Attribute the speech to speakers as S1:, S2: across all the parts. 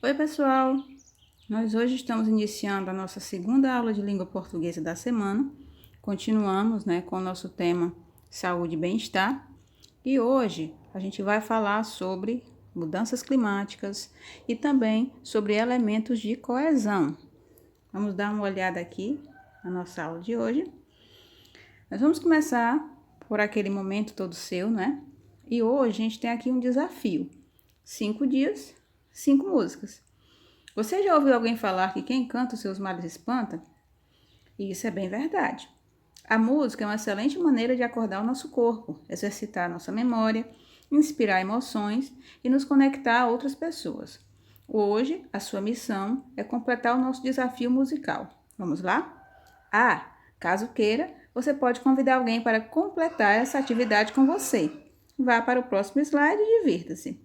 S1: Oi, pessoal! Nós hoje estamos iniciando a nossa segunda aula de língua portuguesa da semana. Continuamos, com o nosso tema saúde e bem-estar. E hoje a gente vai falar sobre mudanças climáticas e também sobre elementos de coesão. Vamos dar uma olhada aqui na nossa aula de hoje. Nós vamos começar por aquele momento todo seu, né? E hoje a gente tem aqui um desafio. 5 dias, 5 músicas. Você já ouviu alguém falar que quem canta os seus males espanta? E isso é bem verdade. A música é uma excelente maneira de acordar o nosso corpo, exercitar a nossa memória, inspirar emoções e nos conectar a outras pessoas. Hoje, a sua missão é completar o nosso desafio musical. Vamos lá? Caso queira, você pode convidar alguém para completar essa atividade com você. Vá para o próximo slide e divirta-se.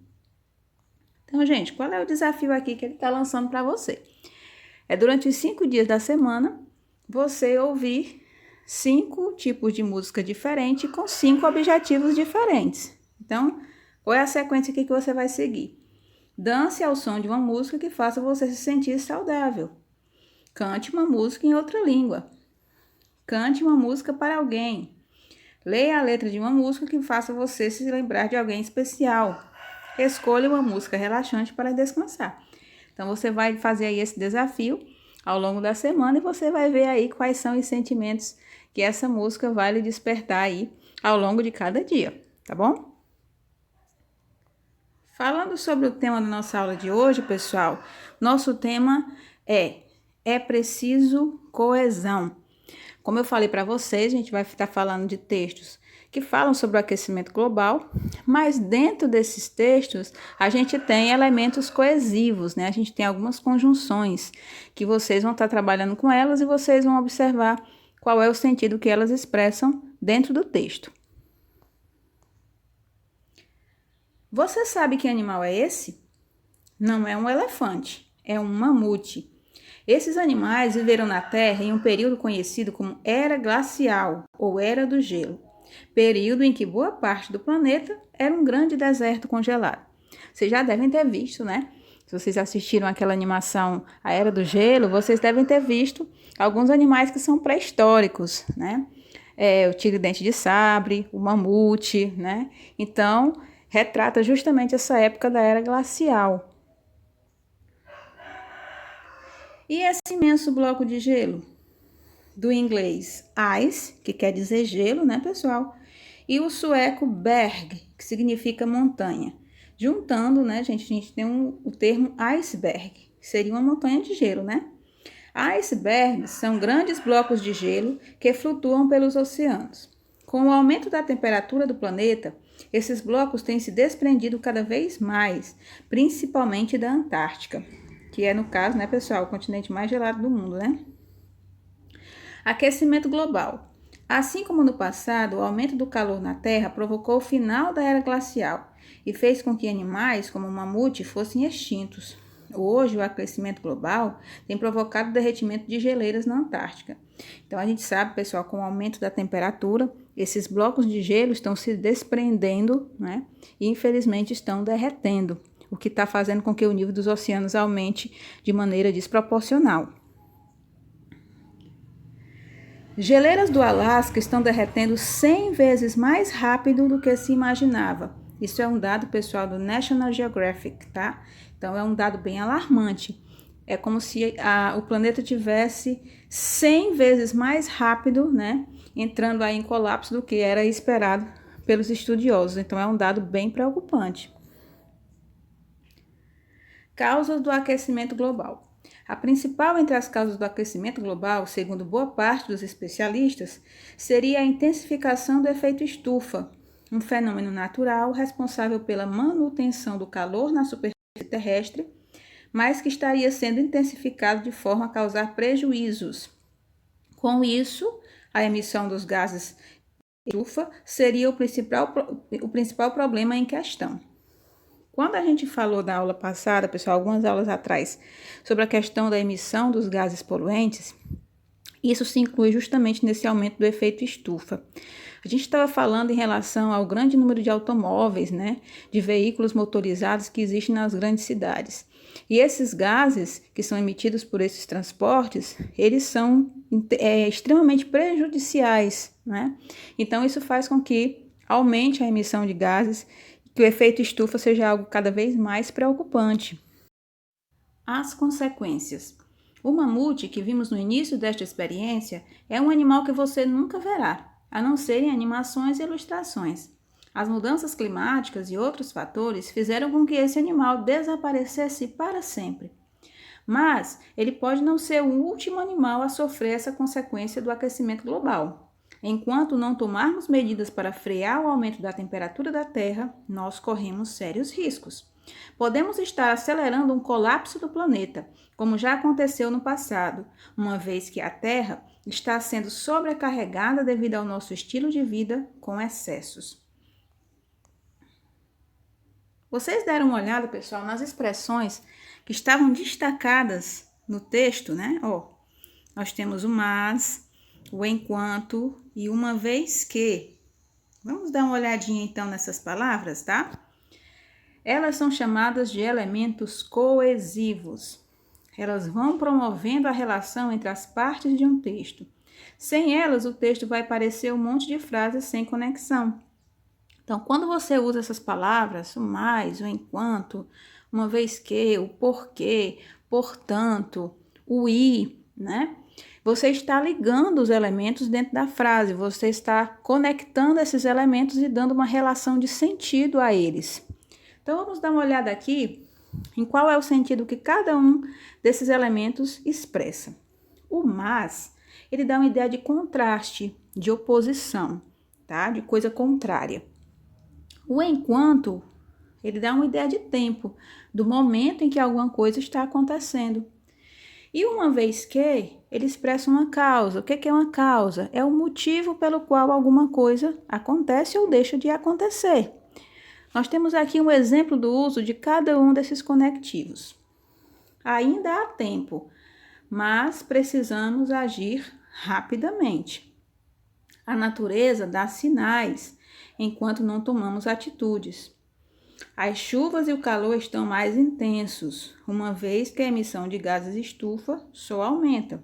S1: Então, gente, qual é o desafio aqui que ele está lançando para você? É durante os 5 dias da semana, você ouvir 5 tipos de música diferente com 5 objetivos diferentes. Então, qual é a sequência aqui que você vai seguir? Dance ao som de uma música que faça você se sentir saudável. Cante uma música em outra língua. Cante uma música para alguém. Leia a letra de uma música que faça você se lembrar de alguém especial. Escolha uma música relaxante para descansar. Então, você vai fazer aí esse desafio ao longo da semana e você vai ver aí quais são os sentimentos que essa música vai lhe despertar aí ao longo de cada dia, tá bom? Falando sobre o tema da nossa aula de hoje, pessoal, nosso tema é preciso coesão. Como eu falei para vocês, a gente vai estar falando de textos que falam sobre o aquecimento global, mas dentro desses textos a gente tem elementos coesivos, né? A gente tem algumas conjunções que vocês vão estar trabalhando com elas e vocês vão observar qual é o sentido que elas expressam dentro do texto. Você sabe que animal é esse? Não é um elefante, é um mamute. Esses animais viveram na Terra em um período conhecido como Era Glacial ou Era do Gelo, período em que boa parte do planeta era um grande deserto congelado. Vocês já devem ter visto, né? Se vocês assistiram aquela animação A Era do Gelo, vocês devem ter visto alguns animais que são pré-históricos, né? O tigre-dente de sabre, o mamute, né? Então, retrata justamente essa época da Era Glacial. E esse imenso bloco de gelo? Do inglês ice, que quer dizer gelo, né, pessoal? E o sueco berg, que significa montanha. Juntando, né, gente, a gente tem o termo iceberg, que seria uma montanha de gelo, né? Icebergs são grandes blocos de gelo que flutuam pelos oceanos. Com o aumento da temperatura do planeta, esses blocos têm se desprendido cada vez mais, principalmente da Antártica, que é, no caso, né, pessoal, o continente mais gelado do mundo, né? Aquecimento global. Assim como no passado, o aumento do calor na Terra provocou o final da era glacial e fez com que animais como o mamute fossem extintos. Hoje, o aquecimento global tem provocado o derretimento de geleiras na Antártica. Então, a gente sabe, pessoal, com o aumento da temperatura, esses blocos de gelo estão se desprendendo, né? E, infelizmente, estão derretendo, o que está fazendo com que o nível dos oceanos aumente de maneira desproporcional. Geleiras do Alasca estão derretendo 100 vezes mais rápido do que se imaginava. Isso é um dado, pessoal, do National Geographic, tá? Então, é um dado bem alarmante. É como se o planeta tivesse 100 vezes mais rápido, né? Entrando aí em colapso do que era esperado pelos estudiosos. Então, é um dado bem preocupante. Causas do aquecimento global. A principal entre as causas do aquecimento global, segundo boa parte dos especialistas, seria a intensificação do efeito estufa, um fenômeno natural responsável pela manutenção do calor na superfície terrestre, mas que estaria sendo intensificado de forma a causar prejuízos. Com isso, a emissão dos gases estufa seria o principal problema em questão. Quando a gente falou da aula passada, pessoal, algumas aulas atrás, sobre a questão da emissão dos gases poluentes, isso se inclui justamente nesse aumento do efeito estufa. A gente estava falando em relação ao grande número de automóveis, né, de veículos motorizados que existem nas grandes cidades. E esses gases que são emitidos por esses transportes, eles são extremamente prejudiciais, né? Então, isso faz com que aumente a emissão de gases, que o efeito estufa seja algo cada vez mais preocupante. As consequências. O mamute que vimos no início desta experiência é um animal que você nunca verá, a não ser em animações e ilustrações. As mudanças climáticas e outros fatores fizeram com que esse animal desaparecesse para sempre. Mas ele pode não ser o último animal a sofrer essa consequência do aquecimento global. Enquanto não tomarmos medidas para frear o aumento da temperatura da Terra, nós corremos sérios riscos. Podemos estar acelerando um colapso do planeta, como já aconteceu no passado, uma vez que a Terra está sendo sobrecarregada devido ao nosso estilo de vida com excessos. Vocês deram uma olhada, pessoal, nas expressões que estavam destacadas no texto, né? Nós temos o mas, o enquanto e uma vez que. Vamos dar uma olhadinha então nessas palavras, tá? Elas são chamadas de elementos coesivos. Elas vão promovendo a relação entre as partes de um texto. Sem elas, o texto vai parecer um monte de frases sem conexão. Então, quando você usa essas palavras, o mais, o enquanto, uma vez que, o porquê, portanto, o e, né? Você está ligando os elementos dentro da frase, você está conectando esses elementos e dando uma relação de sentido a eles. Então, vamos dar uma olhada aqui em qual é o sentido que cada um desses elementos expressa. O mas, ele dá uma ideia de contraste, de oposição, tá? De coisa contrária. O enquanto, ele dá uma ideia de tempo, do momento em que alguma coisa está acontecendo. E uma vez que, ele expressa uma causa. O que é uma causa? É o motivo pelo qual alguma coisa acontece ou deixa de acontecer. Nós temos aqui um exemplo do uso de cada um desses conectivos. Ainda há tempo, mas precisamos agir rapidamente. A natureza dá sinais enquanto não tomamos atitudes. As chuvas e o calor estão mais intensos, uma vez que a emissão de gases estufa só aumenta.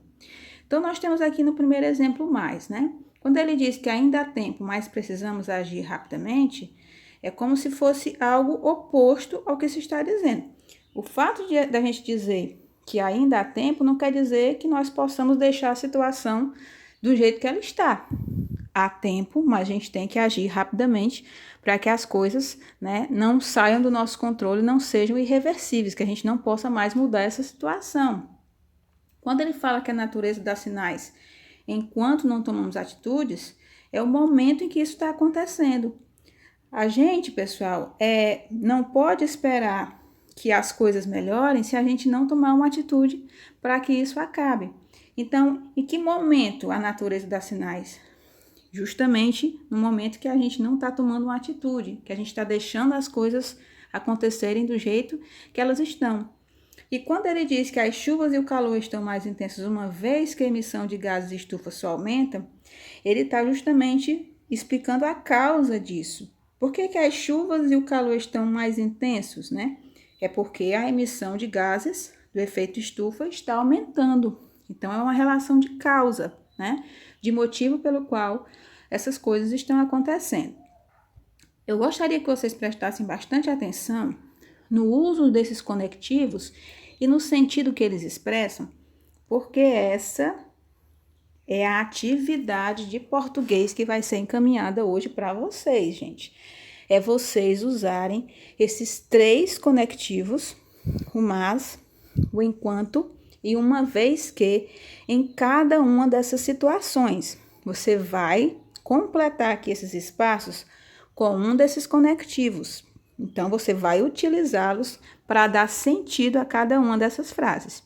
S1: Então, nós temos aqui no primeiro exemplo mais, né? Quando ele diz que ainda há tempo, mas precisamos agir rapidamente, é como se fosse algo oposto ao que se está dizendo. O fato da gente dizer que ainda há tempo não quer dizer que nós possamos deixar a situação do jeito que ela está. Há tempo, mas a gente tem que agir rapidamente para que as coisas, né, não saiam do nosso controle, não sejam irreversíveis, que a gente não possa mais mudar essa situação. Quando ele fala que a natureza dá sinais enquanto não tomamos atitudes, é o momento em que isso está acontecendo. A gente, pessoal, não pode esperar que as coisas melhorem se a gente não tomar uma atitude para que isso acabe. Então, em que momento a natureza dá sinais? Justamente no momento que a gente não está tomando uma atitude, que a gente está deixando as coisas acontecerem do jeito que elas estão. E quando ele diz que as chuvas e o calor estão mais intensos, uma vez que a emissão de gases de estufa só aumenta, ele está justamente explicando a causa disso. Por que as chuvas e o calor estão mais intensos, né? É porque a emissão de gases do efeito estufa está aumentando. Então, é uma relação de causa, né? De motivo pelo qual essas coisas estão acontecendo. Eu gostaria que vocês prestassem bastante atenção no uso desses conectivos e no sentido que eles expressam, porque essa é a atividade de português que vai ser encaminhada hoje para vocês, gente. É vocês usarem esses 3 conectivos, o mas, o enquanto e uma vez que, em cada uma dessas situações. Você vai completar aqui esses espaços com um desses conectivos. Então, você vai utilizá-los para dar sentido a cada uma dessas frases.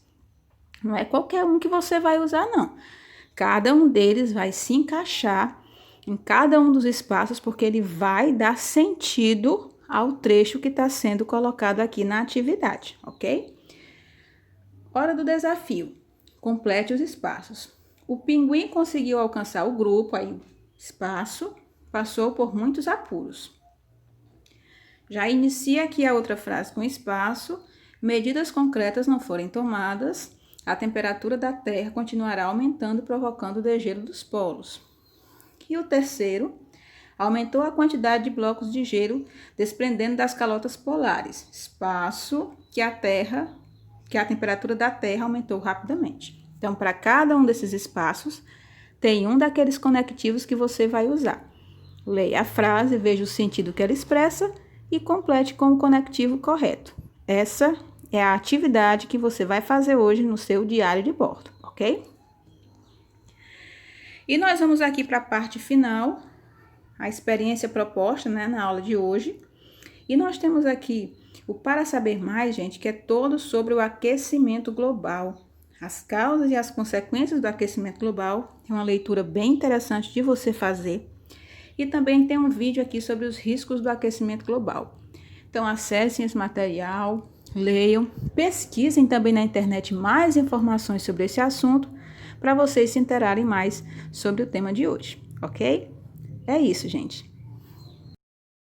S1: Não é qualquer um que você vai usar, não. Cada um deles vai se encaixar em cada um dos espaços, porque ele vai dar sentido ao trecho que está sendo colocado aqui na atividade, ok? Hora do desafio. Complete os espaços. O pinguim conseguiu alcançar o grupo, aí espaço, passou por muitos apuros. Já inicia aqui a outra frase com espaço, medidas concretas não forem tomadas, a temperatura da Terra continuará aumentando, provocando o degelo dos polos. E o terceiro, aumentou a quantidade de blocos de gelo desprendendo das calotas polares, espaço que a temperatura da Terra aumentou rapidamente. Então, para cada um desses espaços, tem um daqueles conectivos que você vai usar. Leia a frase, veja o sentido que ela expressa e complete com o conectivo correto. Essa é a atividade que você vai fazer hoje no seu diário de bordo, ok? E nós vamos aqui para a parte final, a experiência proposta, né, na aula de hoje. E nós temos aqui o Para Saber Mais, gente, que é todo sobre o aquecimento global. As causas e as consequências do aquecimento global. É uma leitura bem interessante de você fazer. E também tem um vídeo aqui sobre os riscos do aquecimento global. Então, acessem esse material, leiam, pesquisem também na internet mais informações sobre esse assunto para vocês se interarem mais sobre o tema de hoje, ok? É isso, gente.